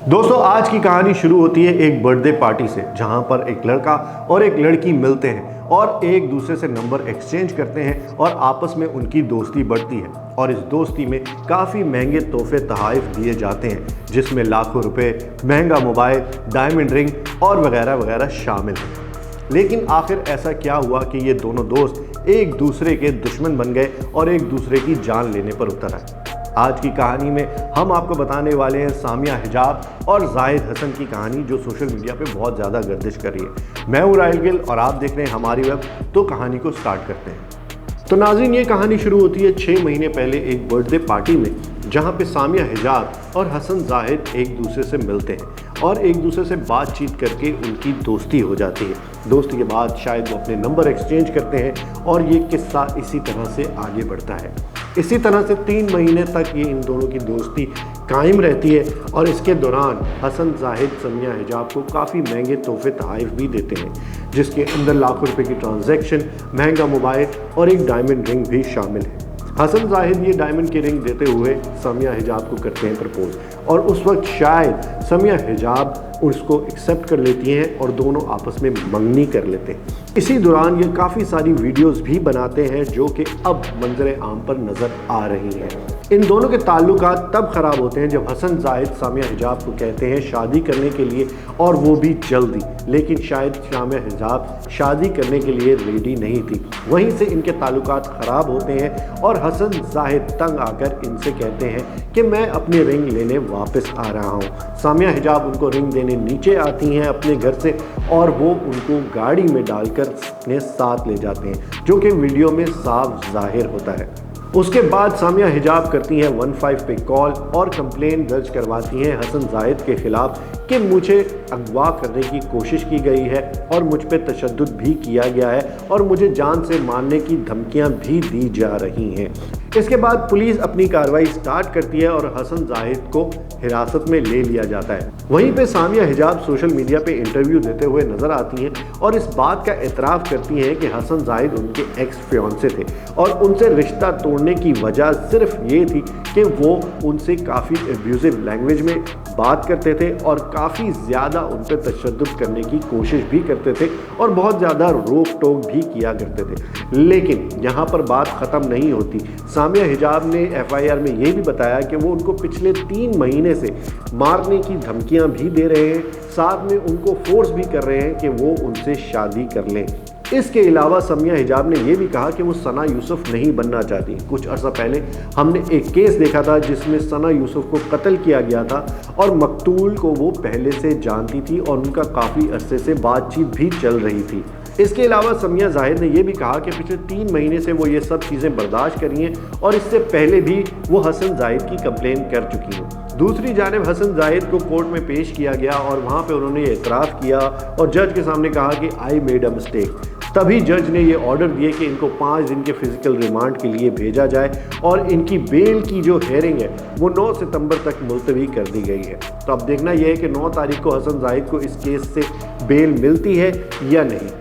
दोस्तों आज की कहानी शुरू होती है एक बर्थडे पार्टी से, जहां पर एक लड़का और एक लड़की मिलते हैं और एक दूसरे से नंबर एक्सचेंज करते हैं और आपस में उनकी दोस्ती बढ़ती है। और इस दोस्ती में काफ़ी महंगे तोहफे तोहफ़े दिए जाते हैं, जिसमें लाखों रुपए, महंगा मोबाइल, डायमंड रिंग और वगैरह वगैरह शामिल हैं। लेकिन आखिर ऐसा क्या हुआ कि ये दोनों दोस्त एक दूसरे के दुश्मन बन गए और एक दूसरे की जान लेने पर उतर आए। आज की कहानी में हम आपको बताने वाले हैं सामिया हिजाब और जाहिद हसन की कहानी, जो सोशल मीडिया पे बहुत ज़्यादा गर्दिश कर रही है। मैं हूं राहिल गिल और आप देख रहे हैं हमारी वेब। तो कहानी को स्टार्ट करते हैं। तो नाज़रीन, ये कहानी शुरू होती है 6 महीने पहले एक बर्थडे पार्टी में, जहां पे सामिया हिजाब और हसन जाहिद एक दूसरे से मिलते हैं और एक दूसरे से बातचीत करके उनकी दोस्ती हो जाती है। दोस्ती के बाद शायद वो अपने नंबर एक्सचेंज करते हैं और ये किस्सा इसी तरह से आगे बढ़ता है। इसी तरह से 3 महीने तक ये इन दोनों की दोस्ती कायम रहती है और इसके दौरान हसन जाहिद सामिया हिजाब को काफ़ी महंगे तोहफे तोहफ़े भी देते हैं, जिसके अंदर लाखों रुपए की ट्रांजैक्शन, महंगा मोबाइल और एक डायमंड रिंग भी शामिल है। हसन जाहिद ये डायमंड की रिंग देते हुए सामिया हिजाब को करते हैं प्रपोज, और उस वक्त शायद सामिया हिजाब उसको एक्सेप्ट कर लेती हैं और दोनों आपस में मंगनी कर लेते हैं। इसी दौरान ये काफ़ी सारी वीडियोस भी बनाते हैं जो कि अब मंजर आम पर नज़र आ रही हैं। इन दोनों के ताल्लुकात तब ख़राब होते हैं जब हसन जाहिद सामिया हिजाब को कहते हैं शादी करने के लिए, और वो भी जल्दी। लेकिन शायद सामिया हिजाब शादी करने के लिए रेडी नहीं थी। वहीं से इनके ताल्लुकात ख़राब होते हैं और हसन जाहिद तंग आकर इनसे कहते हैं कि मैं अपनी रिंग लेने वापस आ रहा हूँ। सामिया हिजाब उनको रिंग देने नीचे आती हैं अपने घर से और वो उनको गाड़ी में डालकर अपने साथ ले जाते हैं, जो कि वीडियो में साफ जाहिर होता है। उसके बाद सामिया हिजाब करती हैं 15 पे कॉल और कंप्लेन दर्ज करवाती हैं हसन जाहिद के खिलाफ कि मुझे अगवा करने की कोशिश की गई है और मुझ पे तशद्दुद भी किया गया है और मुझे जान से मारने की धमकियां भी दी जा रही हैं। इसके बाद पुलिस अपनी कार्रवाई स्टार्ट करती है और हसन जाहिद को हिरासत में ले लिया जाता है। वहीं पे सामिया हिजाब सोशल मीडिया पे इंटरव्यू देते हुए नजर आती हैं और इस बात का एतराफ़ करती हैं कि हसन जाहिद उनके एक्स फियांसे थे और उनसे रिश्ता तोड़ने की वजह सिर्फ ये थी कि वो उनसे काफ़ी एब्यूजिव लैंग्वेज में बात करते थे और काफ़ी ज़्यादा उन पर तशद्दुद करने की कोशिश भी करते थे और बहुत ज़्यादा रोक टोक भी किया करते थे। लेकिन यहाँ पर बात ख़त्म नहीं होती। सामिया हिजाब ने FIR में ये भी बताया कि वो उनको पिछले 3 महीने से मारने की धमकियाँ भी दे रहे हैं, साथ में उनको फोर्स भी कर रहे हैं कि वो उनसे शादी कर लें। इसके अलावा सामिया हिजाब ने यह भी कहा कि वो सना यूसुफ नहीं बनना चाहती। कुछ अर्सा पहले हमने एक केस देखा था जिसमें सना यूसुफ को कत्ल किया गया था और मकतूल को वो पहले से जानती थी और उनका काफ़ी अरसे से बातचीत भी चल रही थी। इसके अलावा सामिया जाहिद ने यह भी कहा कि पिछले 3 महीने से वो ये सब चीज़ें बर्दाश्त करी हैं और इससे पहले भी वो हसन जाहिद की कंप्लेन कर चुकी हैं। दूसरी जानिब हसन जाहिद को कोर्ट में पेश किया गया और वहाँ पे उन्होंने ये एतराफ़ किया और जज के सामने कहा कि आई मेड अ मिस्टेक। तभी जज ने ये ऑर्डर दिए कि इनको 5 दिन के फिजिकल रिमांड के लिए भेजा जाए और इनकी बेल की जो हेयरिंग है वो 9 सितंबर तक मुलतवी कर दी गई है। तो अब देखना यह है कि 9 तारीख को हसन जाहिद को इस केस से बेल मिलती है या नहीं।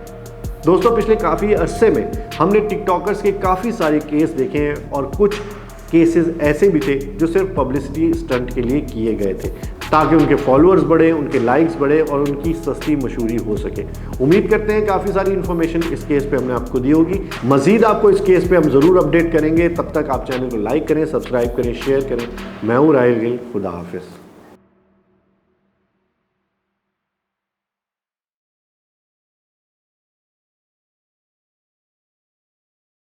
दोस्तों, पिछले काफ़ी अरसे में हमने टिकटॉकर्स के काफ़ी सारे केस देखे हैं और कुछ केसेस ऐसे भी थे जो सिर्फ पब्लिसिटी स्टंट के लिए किए गए थे, ताकि उनके फॉलोअर्स बढ़े, उनके लाइक्स बढ़े और उनकी सस्ती मशहूरी हो सके। उम्मीद करते हैं काफ़ी सारी इन्फॉर्मेशन इस केस पे हमने आपको दी होगी। मज़ीद आपको इस केस पे हम ज़रूर अपडेट करेंगे। तब तक आप चैनल को लाइक करें, सब्सक्राइब करें, शेयर करें। मैं हूँ राहिल गिल। खुदा हाफिज़।